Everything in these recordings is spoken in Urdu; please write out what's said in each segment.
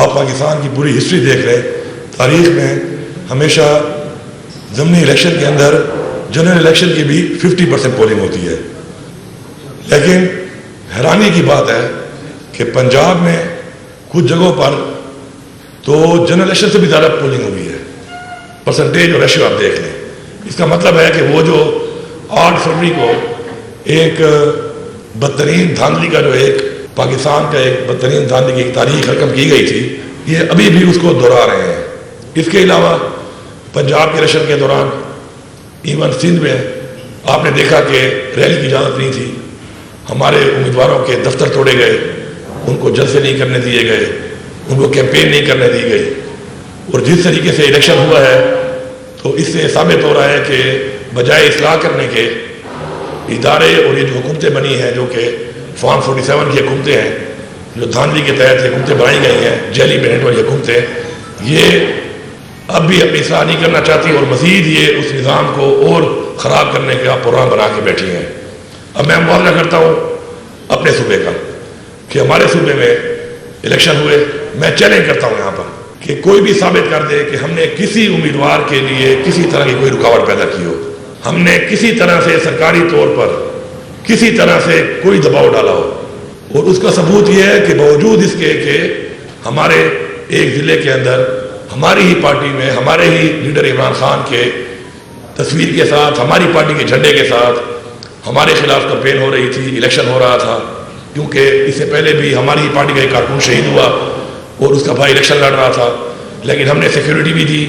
آپ پاکستان کی پوری ہسٹری دیکھ لیں، تاریخ میں ہمیشہ ضمنی الیکشن کے اندر جنرل الیکشن کی بھی 50% پولنگ ہوتی ہے، لیکن حیرانی کی بات ہے کہ پنجاب میں کچھ جگہوں پر تو جنرل الیکشن سے بھی زیادہ پولنگ ہوئی ہے، پرسنٹیج اور ریشیو آپ دیکھ لیں۔ اس کا مطلب ہے کہ وہ جو 8 فروری کو ایک بدترین دھاندلی کا جو ایک پاکستان کا ایک بدترین دھاندلی کی ایک تاریخ رقم کی گئی تھی، یہ ابھی بھی اس کو دہرا رہے ہیں۔ اس کے علاوہ پنجاب کے الیکشن کے دوران ایون سندھ میں آپ نے دیکھا کہ ریلی کی اجازت نہیں تھی، ہمارے امیدواروں کے دفتر توڑے گئے، ان کو جلسے نہیں کرنے دیے گئے، ان کو کیمپین نہیں کرنے دی گئی، اور جس طریقے سے الیکشن ہوا ہے تو اس سے ثابت ہو رہا ہے کہ بجائے اصلاح کرنے کے ادارے اور یہ جو حکومتیں بنی ہیں، جو کہ فارم 47 کی حکومتیں ہیں، جو دھاندلی کے تحت حکومتیں بنائی گئی ہیں، جیلی بینٹ والی حکومتیں، یہ اب بھی اپنی اصلاح نہیں کرنا چاہتی اور مزید یہ اس نظام کو اور خراب کرنے کا پروگرام بنا کے بیٹھی ہیں۔ اب میں معاہدہ کرتا ہوں اپنے صوبے کا کہ ہمارے صوبے میں الیکشن ہوئے، میں چیلنج کرتا ہوں یہاں پر کہ کوئی بھی ثابت کر دے کہ ہم نے کسی امیدوار کے لیے کسی طرح کی کوئی رکاوٹ پیدا کی ہو، ہم نے کسی طرح سے سرکاری طور پر کسی طرح سے کوئی دباؤ ڈالا ہو، اور اس کا ثبوت یہ ہے کہ باوجود اس کے کہ ہمارے ایک ضلع کے اندر ہماری ہی پارٹی میں ہمارے ہی لیڈر عمران خان کے تصویر کے ساتھ، ہماری پارٹی کے جھنڈے کے ساتھ ہمارے خلاف کمپین ہو رہی تھی، الیکشن ہو رہا تھا، کیونکہ اس سے پہلے بھی ہماری ہی پارٹی کا ایک کارکن شہید ہوا اور اس کا بھائی الیکشن لڑ رہا تھا، لیکن ہم نے سیکیورٹی بھی دی،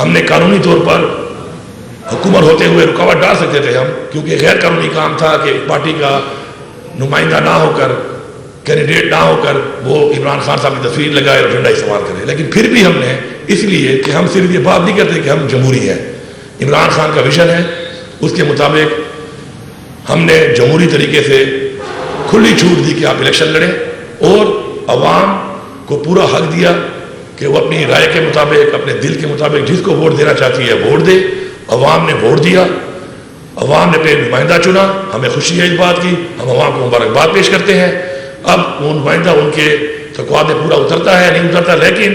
ہم نے قانونی طور پر حکومت ہوتے ہوئے رکاوٹ ڈال سکتے تھے ہم، کیونکہ غیر قانونی کام تھا کہ پارٹی کا نمائندہ نہ ہو کر، کینڈیڈیٹ نہ ہو کر وہ عمران خان صاحب کی تصویر لگائے اور جھنڈا استعمال کرے، لیکن پھر بھی ہم نے اس لیے کہ ہم صرف یہ بات نہیں کرتے کہ ہم جمہوری ہیں، عمران خان کا ویژن ہے، اس کے مطابق ہم نے جمہوری طریقے سے کھلی چھوٹ دی کہ آپ الیکشن لڑیں، اور عوام کو پورا حق دیا کہ وہ اپنی رائے کے مطابق، اپنے دل کے مطابق جس کو ووٹ دینا چاہتی ہے ووٹ دے۔ عوام نے ووٹ دیا، عوام نے اپنے نمائندہ چنا، ہمیں خوشی ہے اس بات کی، ہم عوام کو مبارکباد پیش کرتے ہیں۔ اب وہ نمائندہ ان کے توقعات میں پورا اترتا ہے نہیں اترتا، لیکن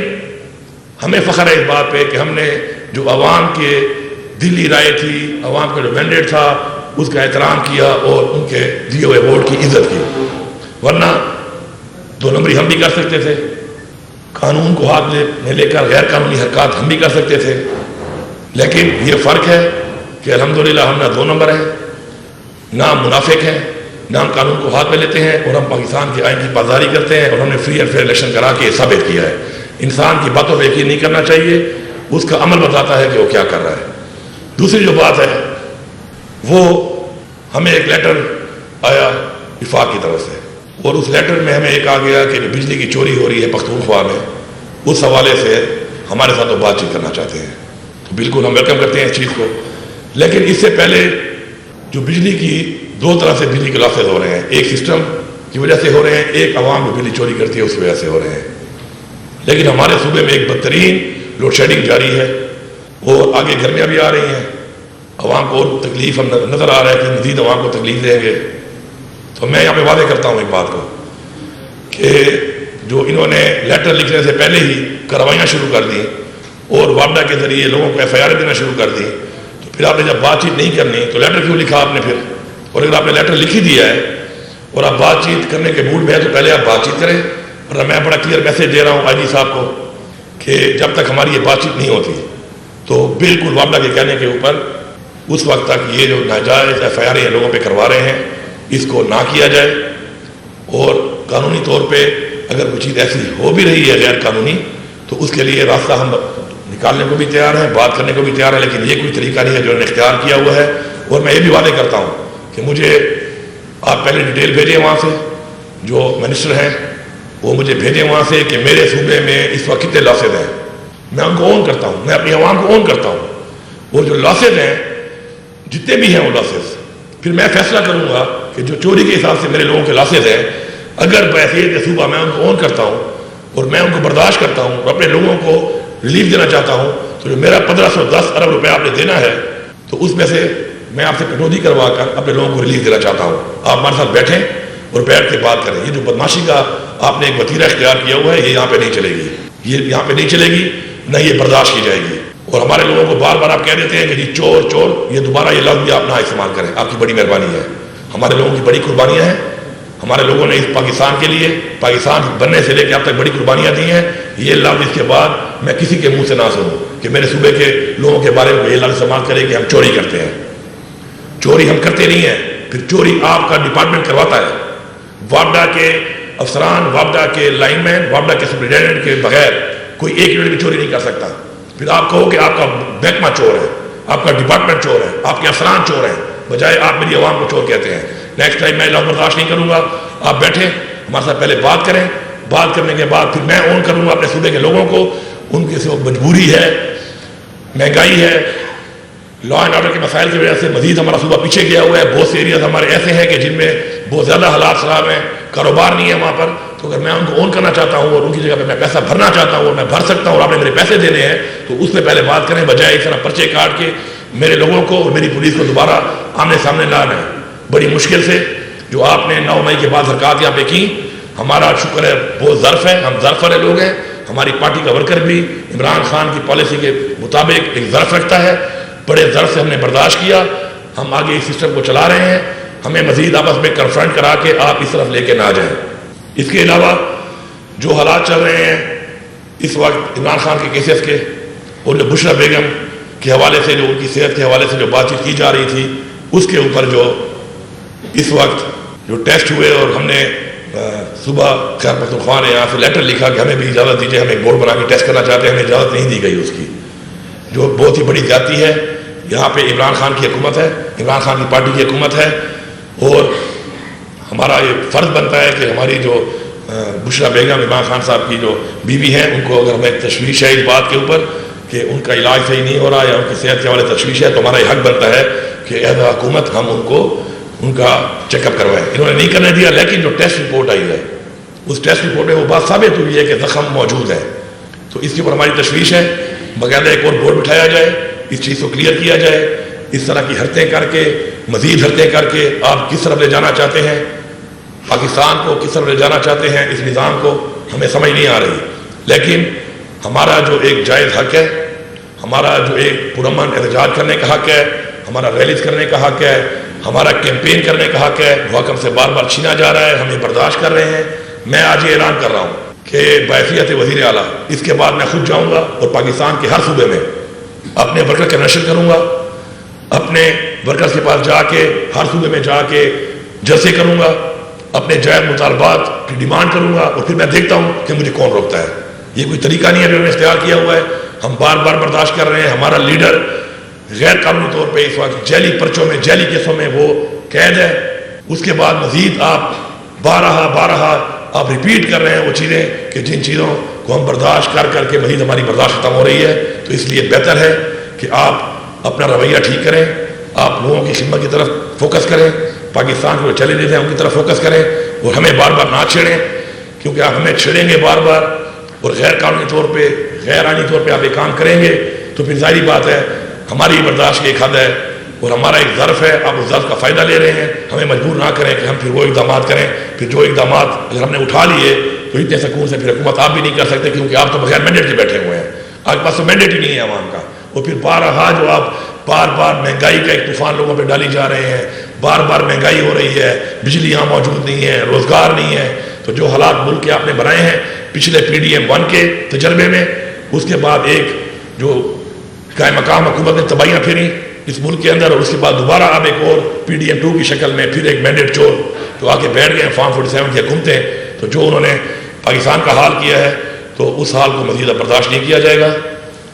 ہمیں فخر ہے اس بات پہ کہ ہم نے جو عوام کے دلی رائے تھی، عوام کا جو مینڈیٹ تھا، اس کا احترام کیا اور ان کے دیے ہوئے ووٹ کی عزت کی۔ ورنہ 2 نمبری ہم بھی کر سکتے تھے، قانون کو ہاتھ میں لے کر غیر قانونی حرکات ہم بھی کر سکتے تھے، لیکن یہ فرق ہے کہ الحمدللہ ہم نہ 2 نمبر ہیں، نہ ہم منافق ہیں، نہ ہم قانون کو ہاتھ میں لیتے ہیں، اور ہم پاکستان کے آئین کی پاسداری کرتے ہیں، اور ہم نے فری اینڈ فیئر الیکشن کرا کے ثابت کیا ہے۔ انسان کی باتوں پہ یقین نہیں کرنا چاہیے، اس کا عمل بتاتا ہے کہ وہ کیا کر رہا ہے۔ دوسری جو بات ہے وہ ہمیں ایک لیٹر آیا وفاق کی طرف سے، اور اس لیٹر میں ہمیں ایک آ گیا کہ بجلی کی چوری ہو رہی ہے پختونخوا میں، اس حوالے سے ہمارے ساتھ وہ بات چیت کرنا چاہتے ہیں، تو بالکل ہم ویلکم کرتے ہیں اس چیز کو۔ لیکن اس سے پہلے جو بجلی کی 2 طرح سے بجلی کے لاسز ہو رہے ہیں، ایک سسٹم کی وجہ سے ہو رہے ہیں، ایک عوام جو بجلی چوری کرتی ہے اس کی وجہ سے ہو رہے ہیں۔ لیکن ہمارے صوبے میں ایک بدترین لوڈ شیڈنگ جاری ہے، اور آگے گرمیاں بھی آ رہی ہیں، عوام کو اور تکلیف ہم نظر آ رہا ہے کہ مزید عوام کو تکلیف دیں گے۔ تو میں یہاں پہ واضح کرتا ہوں ایک بات کو کہ جو انہوں نے لیٹر لکھنے سے پہلے ہی کارروائیاں شروع کر دیں اور وابڈا کے ذریعے لوگوں کو FIR دینا شروع کر دیں، تو پھر آپ نے جب بات چیت نہیں کرنی تو لیٹر کیوں لکھا آپ نے پھر؟ اور اگر آپ نے لیٹر لکھ ہی دیا ہے اور آپ بات چیت کرنے کے موڈ میں ہے تو پہلے آپ بات چیت کریں۔ اور میں بڑا کلیئر میسج دے رہا ہوں IG صاحب کو کہ جب تک ہماری یہ بات چیت نہیں ہوتی تو بالکل وابڈا کے کہنے کے اوپر اس وقت تک یہ جو ناجائز FIR لوگوں پہ کروا رہے ہیں اس کو نہ کیا جائے، اور قانونی طور پہ اگر کوئی چیز ایسی ہو بھی رہی ہے غیر قانونی تو اس کے لیے راستہ ہم نکالنے کو بھی تیار ہیں، بات کرنے کو بھی تیار ہیں، لیکن یہ کوئی طریقہ نہیں ہے جو انہوں نے اختیار کیا ہوا ہے۔ اور میں یہ بھی وعدے کرتا ہوں کہ مجھے آپ پہلے ڈیٹیل بھیجیں وہاں سے، جو منسٹر ہیں وہ مجھے بھیجیں وہاں سے کہ میرے صوبے میں اس وقت کتنے لاسز ہیں، میں ان کو اون کرتا ہوں، میں اپنی عوام کو اون کرتا ہوں، وہ جو لاسز ہیں جتنے بھی ہیں وہ لاسز پھر میں فیصلہ کروں گا کہ جو چوری کے حساب سے میرے لوگوں کے لاسز ہیں، اگر بحیثیت کے صوبہ میں ان کو اون کرتا ہوں اور میں ان کو برداشت کرتا ہوں اور اپنے لوگوں کو ریلیف دینا چاہتا ہوں، تو جو میرا 1510 ارب روپے آپ نے دینا ہے تو اس میں سے میں آپ سے کٹوتی کروا کر اپنے لوگوں کو ریلیف دینا چاہتا ہوں۔ آپ ہمارے ساتھ بیٹھیں اور بیٹھ کے بات کریں۔ یہ جو بدماشی کا آپ نے ایک وتیرہ اختیار کیا ہوا ہے، یہ یہاں پہ نہیں چلے گی، یہ یہاں پہ نہیں چلے گی، نہ یہ برداشت کی جائے گی. اور ہمارے لوگوں کو بار بار آپ کہہ دیتے ہیں کہ جی چور چور، یہ دوبارہ یہ لفظ بھی آپ نہ استعمال کریں. آپ کی بڑی مہربانی ہے. ہمارے لوگوں کی بڑی قربانیاں ہیں. ہمارے لوگوں نے اس پاکستان کے لیے، پاکستان بننے سے لے کے اب تک بڑی قربانیاں دی ہیں. یہ لفظ اس کے بعد میں کسی کے منہ سے نہ سنوں کہ میرے صوبے کے لوگوں کے بارے میں یہ لفظ استعمال کرے کہ ہم چوری کرتے ہیں. چوری ہم کرتے نہیں ہیں. پھر چوری آپ کا ڈپارٹمنٹ کرواتا ہے. وابڈا کے افسران، وابڈا کے لائن مین، وابڈا کے سپرنٹینڈنٹ کے بغیر کوئی ایک یونٹ بھی چوری نہیں کر سکتا. پھر آپ کہو کہ آپ کا محکمہ چور ہے، آپ کا ڈپارٹمنٹ چور ہے، آپ کے افسران چور ہیں، بجائے آپ میری عوام کو چور کہتے ہیں. نیکسٹ ٹائم میں لفظ برداشت نہیں کروں گا. آپ بیٹھیں ہمارے ساتھ پہلے بات کریں. بات کرنے کے بعد پھر میں اون کروں گا اپنے صوبے کے لوگوں کو. ان کی مجبوری ہے، مہنگائی ہے، لا اینڈ آرڈر کے مسائل کی وجہ سے مزید ہمارا صوبہ پیچھے گیا ہوا ہے. بہت سے ایریاز ہمارے ایسے ہیں کہ جن میں بہت زیادہ حالات خراب ہیں، کاروبار نہیں ہے وہاں پر. تو اگر میں ان کو اون کرنا چاہتا ہوں اور ان کی جگہ پہ میں پیسہ بھرنا چاہتا ہوں اور میں بھر سکتا ہوں اور آپ نے میرے پیسے دینے ہیں، تو اس پہ پہلے بات کریں، بجائے اس طرح پرچے کاٹ کے میرے لوگوں کو اور میری پولیس کو دوبارہ آمنے سامنے لانا ہے. بڑی مشکل سے جو آپ نے 9 مئی کے بعد حرکات یہاں پہ کی، ہمارا شکر ہے بہت ظرف ہے. ہم ظرف والے لوگ ہیں. ہماری پارٹی کا ورکر بھی عمران خان کی پالیسی کے مطابق ایک ظرف رکھتا ہے. بڑے ظرف سے ہم نے برداشت کیا. ہم آگے اس سسٹم کو چلا رہے ہیں. ہمیں مزید آپس میں کنفرنٹ کرا کے آپ اس طرف لے کے نہ جائیں. اس کے علاوہ جو حالات چل رہے ہیں اس وقت عمران خان کے کیسز کے اور جو بشرا بیگم کے حوالے سے، جو ان کی صحت کے حوالے سے جو بات چیت کی جا رہی تھی، اس کے اوپر جو اس وقت جو ٹیسٹ ہوئے، اور ہم نے صبح خیر پختونخوا نے یہاں سے لیٹر لکھا کہ ہمیں بھی اجازت دیجیے، ہم ایک بورڈ بنا کے ٹیسٹ کرنا چاہتے ہیں. ہمیں اجازت نہیں دی گئی اس کی، جو بہت ہی بڑی زیادتی ہے. یہاں پہ عمران خان کی حکومت ہے، عمران خان کی پارٹی کی حکومت ہے، اور ہمارا یہ فرض بنتا ہے کہ ہماری جو بشرا بیگم عمران خان صاحب کی جو بیوی ہیں، ان کو اگر ہمیں تشویش ہے اس بات کے اوپر کہ ان کا علاج صحیح نہیں ہو رہا یا ان کی صحت کے حوالے تشویش ہے، تو ہمارا یہ حق بنتا ہے کہ ایز اے حکومت ہم ان کو ان کا چیک اپ کروائیں. انہوں نے نہیں کرنے دیا، لیکن جو ٹیسٹ رپورٹ آئی ہے اس ٹیسٹ رپورٹ میں وہ بات ثابت ہوئی ہے کہ زخم موجود ہے. تو اس کے اوپر ہماری تشویش ہے. باقاعدہ ایک اور بورڈ بٹھایا جائے، اس چیز کو کلیئر کیا جائے. اس طرح کی حرکتیں کر کے، مزید حرکتیں کر کے آپ کس طرف لے جانا چاہتے ہیں، پاکستان کو کس طرف لے جانا چاہتے ہیں، اس نظام کو ہمیں سمجھ نہیں آ رہی. لیکن ہمارا جو ایک جائز حق ہے، ہمارا جو ایک پرامن احتجاج کرنے کا حق ہے، ہمارا ریلیز کرنے کا حق ہے، ہمارا کیمپین کرنے کا حق ہے، وہ حق ہم سے بار بار چھینا جا رہا ہے. ہمیں برداشت کر رہے ہیں. میں آج یہ اعلان کر رہا ہوں کہ بحیثیت وزیر اعلیٰ اس کے بعد میں خود جاؤں گا اور پاکستان کے ہر صوبے میں اپنے ورکر کا نشر کروں گا. اپنے ورکرز کے پاس جا کے ہر صوبے میں جا کے جلسے کروں گا، اپنے جائز مطالبات کی ڈیمانڈ کروں گا، اور پھر میں دیکھتا ہوں کہ مجھے کون روکتا ہے. یہ کوئی طریقہ نہیں ہے جو ہم نے اختیار کیا ہوا ہے. ہم بار بار برداشت کر رہے ہیں. ہمارا لیڈر غیر قانونی طور پہ اس وقت جیلی پرچوں میں، جیلی کیسوں میں وہ قید ہے. اس کے بعد مزید آپ بارہا آپ ریپیٹ کر رہے ہیں وہ چیزیں کہ جن چیزوں کو ہم برداشت کر کر کے مزید ہماری برداشت ختم ہو رہی ہے. تو اس لیے بہتر ہے کہ آپ اپنا رویہ ٹھیک کریں، آپ لوگوں کی خدمت کی طرف فوکس کریں، پاکستان کو جو چیلنجز ہیں ان کی طرف فوکس کریں، اور ہمیں بار بار نہ چھیڑیں. کیونکہ آپ ہمیں چھیڑیں گے بار بار اور غیر قانونی طور پہ، غیر آئینی طور پہ آپ یہ کام کریں گے، تو پھر ظاہری بات ہے ہماری برداشت کی ایک حد ہے اور ہمارا ایک ظرف ہے. آپ اس ظرف کا فائدہ لے رہے ہیں. ہمیں مجبور نہ کریں کہ ہم پھر وہ اقدامات کریں. پھر جو اقدامات اگر ہم نے اٹھا لیے تو اتنے سکون سے پھر حکومت آپ بھی نہیں کر سکتے، کیونکہ آپ تو بغیر مینڈیٹ کے بیٹھے ہوئے ہیں. آپ کے پاس تو مینڈیٹ ہی نہیں ہے عوام کا. اور پھر بارہا جو آپ بار بار مہنگائی کا ایک طوفان لوگوں پہ ڈالی جا رہے ہیں، بار بار مہنگائی ہو رہی ہے، بجلی یہاں موجود نہیں ہے، روزگار نہیں ہے. تو جو حالات ملک کے آپ نے بنائے ہیں پچھلے PDM-1 کے تجربے میں، اس کے بعد ایک جو قائم مقام حکومت نے تباہیاں پھیری اس ملک کے اندر، اور اس کے بعد دوبارہ اب ایک اور PDM-2 کی شکل میں پھر ایک مینڈیٹ چور جو آ کے بیٹھ گئے ہیں فارم 47 کی حکومتیں. تو جو انہوں نے پاکستان کا حال کیا ہے تو اس حال کو مزید برداشت نہیں کیا جائے گا.